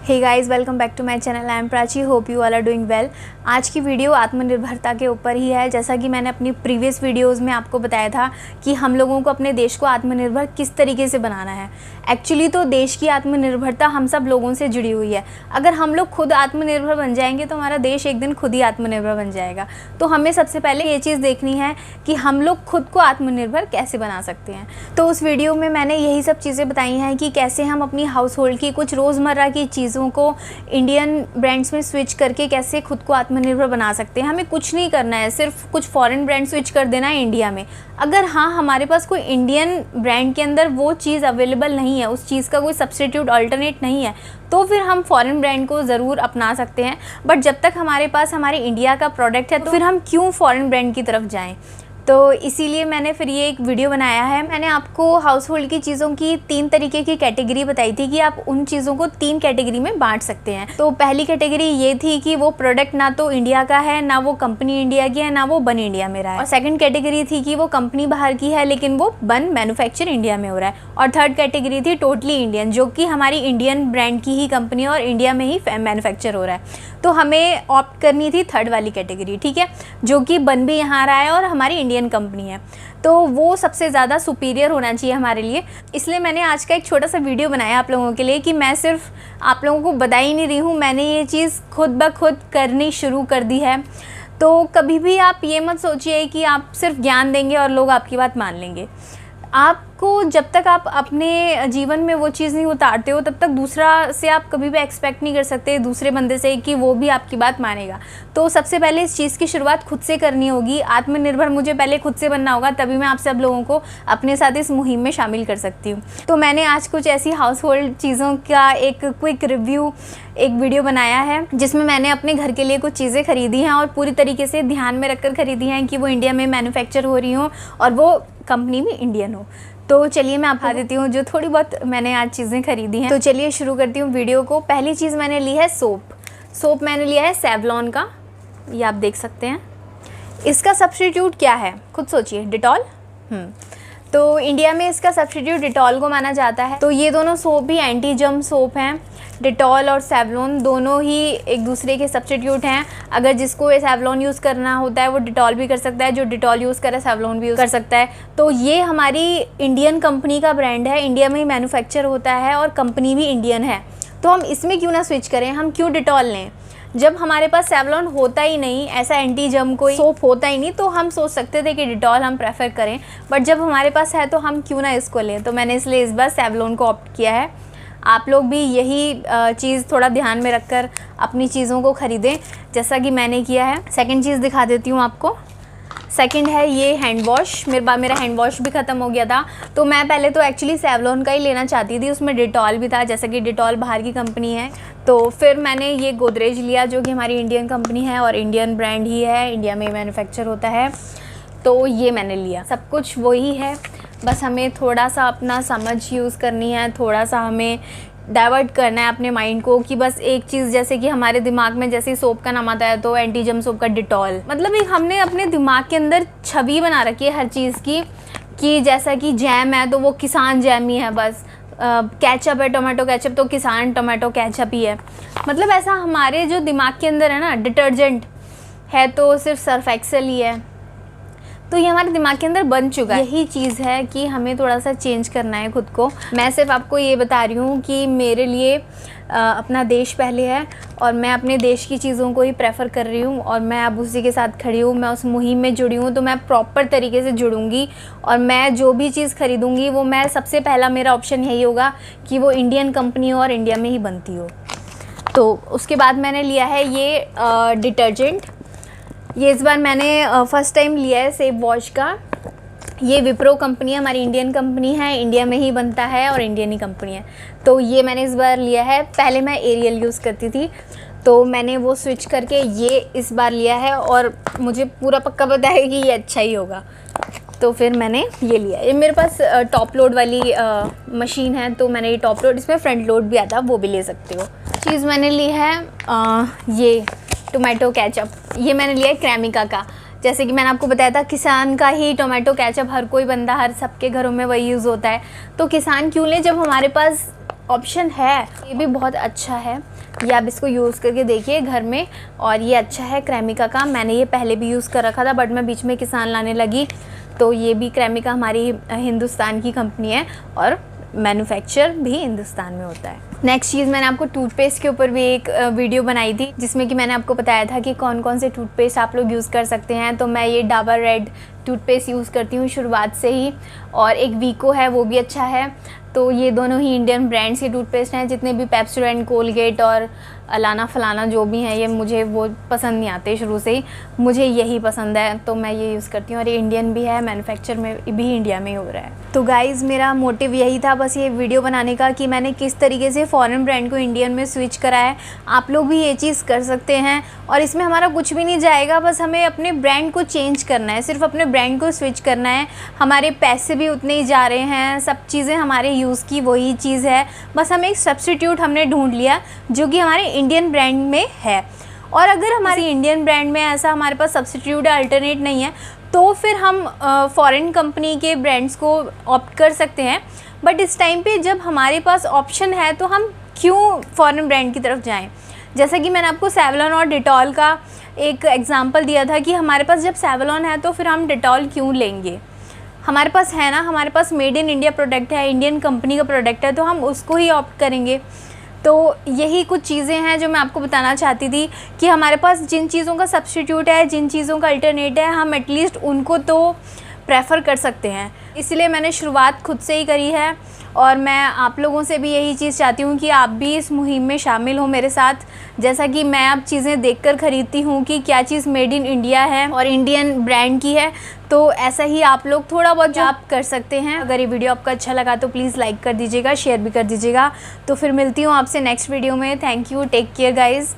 Hey guys, welcome back to my channel. I am Prachi, hope you all are doing well. आज की video आत्मनिर्भरता के ऊपर ही है। जैसा कि मैंने अपनी प्रीवियस वीडियोस में आपको बताया था कि हम लोगों को अपने देश को आत्मनिर्भर किस तरीके से बनाना है। एक्चुअली तो देश की आत्मनिर्भरता हम सब लोगों से जुड़ी हुई है। अगर हम लोग खुद आत्मनिर्भर बन जाएंगे तो हमारा देश एक दिन खुद ही आत्मनिर्भर बन जाएगा। तो हमें सबसे पहले ये चीज़ देखनी है कि हम लोग खुद को आत्मनिर्भर कैसे बना सकते हैं। तो उस वीडियो में मैंने यही सब चीज़ें बताई हैं कि कैसे हम अपनी हाउस होल्ड की कुछ रोज़मर्रा की चीज़ों को इंडियन ब्रांड्स में स्विच करके कैसे खुद को आत्मनिर्भर बना सकते हैं। हमें कुछ नहीं करना है, सिर्फ कुछ फॉरेन ब्रांड स्विच कर देना है इंडिया में। अगर हाँ हमारे पास कोई इंडियन ब्रांड के अंदर वो चीज़ अवेलेबल नहीं है, उस चीज़ का कोई सब्स्टिट्यूट अल्टरनेट नहीं है, तो फिर हम फॉरेन ब्रांड को ज़रूर अपना सकते हैं। बट जब तक हमारे पास हमारे इंडिया का प्रोडक्ट है तो फिर हम क्यों फॉरेन ब्रांड की तरफ जाएँ। तो इसीलिए मैंने फिर ये एक वीडियो बनाया है। मैंने आपको हाउस होल्ड की चीज़ों की 3 तरीके की कैटेगरी बताई थी कि आप उन चीज़ों को 3 कैटेगरी में बांट सकते हैं। तो पहली कैटेगरी ये थी कि वो प्रोडक्ट ना तो इंडिया का है, ना वो कंपनी इंडिया की है, ना वो बन इंडिया में रहा है। और सेकंड कैटेगरी थी कि वो कंपनी बाहर की है लेकिन वो बन मैन्युफैक्चर इंडिया में हो रहा है। और थर्ड कैटेगरी थी टोटली इंडियन, जो कि हमारी इंडियन ब्रांड की ही कंपनी और इंडिया में ही मैन्युफैक्चर हो रहा है। तो हमें ऑप्ट करनी थी थर्ड वाली कैटेगरी, ठीक है, जो कि बन भी यहाँ रहा है और हमारी इंडियन कंपनी है। तो वो सबसे ज़्यादा सुपीरियर होना चाहिए हमारे लिए। इसलिए मैंने आज का एक छोटा सा वीडियो बनाया आप लोगों के लिए कि मैं सिर्फ आप लोगों को बता ही नहीं रही हूँ, मैंने ये चीज़ खुद ब खुद करनी शुरू कर दी है। तो कभी भी आप ये मत सोचिए कि आप सिर्फ ज्ञान देंगे और लोग आपकी बात मान लेंगे। आपको जब तक आप अपने जीवन में वो चीज़ नहीं उतारते हो तब तक दूसरा से आप कभी भी एक्सपेक्ट नहीं कर सकते दूसरे बंदे से कि वो भी आपकी बात मानेगा। तो सबसे पहले इस चीज़ की शुरुआत खुद से करनी होगी। आत्मनिर्भर मुझे पहले खुद से बनना होगा, तभी मैं आप सब लोगों को अपने साथ इस मुहिम में शामिल कर सकती हूँ। तो मैंने आज कुछ ऐसी हाउस होल्ड चीज़ों का एक क्विक रिव्यू एक वीडियो बनाया है जिसमें मैंने अपने घर के लिए कुछ चीज़ें खरीदी हैं और पूरी तरीके से ध्यान में रखकर खरीदी हैं कि वो इंडिया में मैन्युफैक्चर हो रही हों और वो कंपनी भी इंडियन हो। तो चलिए मैं आपको देती हूँ जो थोड़ी बहुत मैंने आज चीज़ें खरीदी हैं। तो चलिए शुरू करती हूँ वीडियो को। पहली चीज़ मैंने ली है सोप मैंने लिया है सेवलॉन का, ये आप देख सकते हैं। इसका सब्स्टिट्यूट क्या है खुद सोचिए, डिटॉल। तो इंडिया में इसका सब्स्टिट्यूट डिटॉल को माना जाता है। तो ये दोनों सोप ही एंटी जर्म सोप हैं। डिटॉल और सेवलॉन दोनों ही एक दूसरे के सब्स्टिट्यूट हैं। अगर जिसको ये सेवलॉन यूज़ करना होता है वो डिटॉल भी कर सकता है, जो डिटॉल यूज़ करे सेवलॉन भी यूज़ कर सकता है। तो ये हमारी इंडियन कंपनी का ब्रांड है, इंडिया में ही मैन्युफैक्चर होता है और कंपनी भी इंडियन है। तो हम इसमें क्यों ना स्विच करें, हम क्यों डिटॉल लें जब हमारे पास सेवलॉन होता ही नहीं, ऐसा एंटी जर्म कोई सोप होता ही नहीं। तो हम सोच सकते थे कि डिटॉल हम प्रेफर करें, बट जब हमारे पास है तो हम क्यों ना इसको लें। तो मैंने इसलिए इस बार सेवलॉन को ऑप्ट किया है। आप लोग भी यही चीज़ थोड़ा ध्यान में रखकर अपनी चीज़ों को ख़रीदें जैसा कि मैंने किया है। सेकंड चीज़ दिखा देती हूँ आपको। सेकंड है ये हैंड वॉश। मेरा हैंड वॉश भी ख़त्म हो गया था, तो मैं पहले तो एक्चुअली सेवलॉन का ही लेना चाहती थी, उसमें डिटॉल भी था, जैसा कि डिटॉल बाहर की कंपनी है। तो फिर मैंने ये गोदरेज लिया जो कि हमारी इंडियन कंपनी है और इंडियन ब्रांड ही है, इंडिया में मैन्युफैक्चर होता है। तो ये मैंने लिया, सब कुछ वही है, बस हमें थोड़ा सा अपना समझ यूज़ करनी है, थोड़ा सा हमें डाइवर्ट करना है अपने माइंड को कि बस एक चीज़, जैसे कि हमारे दिमाग में जैसे सोप का नाम आता है तो एंटी जर्म सोप का डिटॉल, मतलब एक हमने अपने दिमाग के अंदर छवि बना रखी है हर चीज़ की कि जैसा कि जैम है तो वो किसान जैम ही है, बस केचप है टोमेटो केचप तो किसान टोमेटो केचप ही है। मतलब ऐसा हमारे जो दिमाग के अंदर है ना, डिटर्जेंट है तो सिर्फ सर्फ एक्सेल ही है। तो ये हमारे दिमाग के अंदर बन चुका है। यही चीज़ है कि हमें थोड़ा सा चेंज करना है खुद को। मैं सिर्फ आपको ये बता रही हूँ कि मेरे लिए अपना देश पहले है और मैं अपने देश की चीज़ों को ही प्रेफर कर रही हूँ और मैं अब उसी के साथ खड़ी हूँ। मैं उस मुहिम में जुड़ी हूँ तो मैं प्रॉपर तरीके से जुड़ूंगी और मैं जो भी चीज़ खरीदूँगी वो मैं सबसे पहला मेरा ऑप्शन यही होगा कि वो इंडियन कंपनी हो और इंडिया में ही बनती हो। तो उसके बाद मैंने लिया है ये डिटर्जेंट। ये इस बार मैंने फ़र्स्ट टाइम लिया है सेफ वॉश का। ये विप्रो कंपनी है, हमारी इंडियन कंपनी है, इंडिया में ही बनता है और इंडियन ही कंपनी है। तो ये मैंने इस बार लिया है। पहले मैं एरियल यूज़ करती थी तो मैंने वो स्विच करके ये इस बार लिया है और मुझे पूरा पक्का पता है कि ये अच्छा ही होगा, तो फिर मैंने ये लिया। ये मेरे पास टॉप लोड वाली मशीन है तो मैंने ये टॉप लोड, इसमें फ्रंट लोड भी आता है, वो भी ले सकते हो। चीज़ मैंने ली है ये टोमेटो केचप। ये मैंने लिया है क्रेमिका का। जैसे कि मैंने आपको बताया था किसान का ही टोमेटो केचप हर कोई बंदा, हर सबके घरों में वही यूज़ होता है। तो किसान क्यों लें जब हमारे पास ऑप्शन है, ये भी बहुत अच्छा है। ये आप इसको यूज़ करके देखिए घर में, और ये अच्छा है क्रेमिका का। मैंने ये पहले भी यूज़ कर रखा था, बट मैं बीच में किसान लाने लगी, तो ये भी क्रेमिका हमारी हिंदुस्तान की कंपनी है और मैन्युफैक्चर भी हिंदुस्तान में होता है। नेक्स्ट चीज़, मैंने आपको टूथपेस्ट के ऊपर भी एक वीडियो बनाई थी, जिसमें कि मैंने आपको बताया था कि कौन कौन से टूथपेस्ट आप लोग यूज़ कर सकते हैं। तो मैं ये डाबर रेड टूथपेस्ट यूज़ करती हूँ शुरुआत से ही, और एक वीको है, वो भी अच्छा है। तो ये दोनों ही इंडियन ब्रांड्स के टूथपेस्ट हैं। जितने भी पेप्सोडेंट, कोलगेट और अलाना फलाना जो भी हैं, ये मुझे वो पसंद नहीं आते शुरू से ही, मुझे यही पसंद है, तो मैं ये यूज़ करती हूँ। और ये इंडियन भी है, मैन्युफैक्चर में भी इंडिया में ही हो रहा है। तो गाइज़, मेरा मोटिव यही था बस ये वीडियो बनाने का, कि मैंने किस तरीके से फ़ॉरेन ब्रांड को इंडियन में स्विच करा है। आप लोग भी ये चीज़ कर सकते हैं, और इसमें हमारा कुछ भी नहीं जाएगा, बस हमें अपने ब्रांड को चेंज करना है, सिर्फ अपने ब्रांड को स्विच करना है। हमारे पैसे भी उतने ही जा रहे हैं, सब चीज़ें हमारे यूज़ की वही चीज़ है, बस हमें एक सब्स्टिट्यूट हमने ढूंढ लिया जो कि हमारे इंडियन ब्रांड में है। और अगर हमारी इंडियन ब्रांड में ऐसा हमारे पास सब्स्टिट्यूट अल्टरनेट नहीं है, तो फिर हम फॉरेन कंपनी के ब्रांड्स को ऑप्ट कर सकते हैं। बट इस टाइम पे जब हमारे पास ऑप्शन है, तो हम क्यों फॉरेन ब्रांड की तरफ जाएं। जैसा कि मैंने आपको सेवलॉन और डिटॉल का एक एग्जांपल दिया था कि हमारे पास जब सेवलॉन है, तो फिर हम डिटॉल क्यों लेंगे। हमारे पास है ना, हमारे पास मेड इन इंडिया प्रोडक्ट है, इंडियन कंपनी का प्रोडक्ट है, तो हम उसको ही ऑप्ट करेंगे। तो यही कुछ चीज़ें हैं जो मैं आपको बताना चाहती थी, कि हमारे पास जिन चीज़ों का सब्स्टिट्यूट है, जिन चीज़ों का अल्टरनेट है, हम एटलीस्ट उनको तो प्रेफर कर सकते हैं। इसलिए मैंने शुरुआत खुद से ही करी है, और मैं आप लोगों से भी यही चीज़ चाहती हूँ कि आप भी इस मुहिम में शामिल हो मेरे साथ। जैसा कि मैं अब चीज़ें देखकर ख़रीदती हूँ कि क्या चीज़ मेड इन इंडिया है और इंडियन ब्रांड की है, तो ऐसा ही आप लोग थोड़ा बहुत जो आप कर सकते हैं। अगर ये वीडियो आपको अच्छा लगा तो प्लीज़ लाइक कर दीजिएगा, शेयर भी कर दीजिएगा। तो फिर मिलती हूँ आपसे नेक्स्ट वीडियो में। Thank you, take care guys.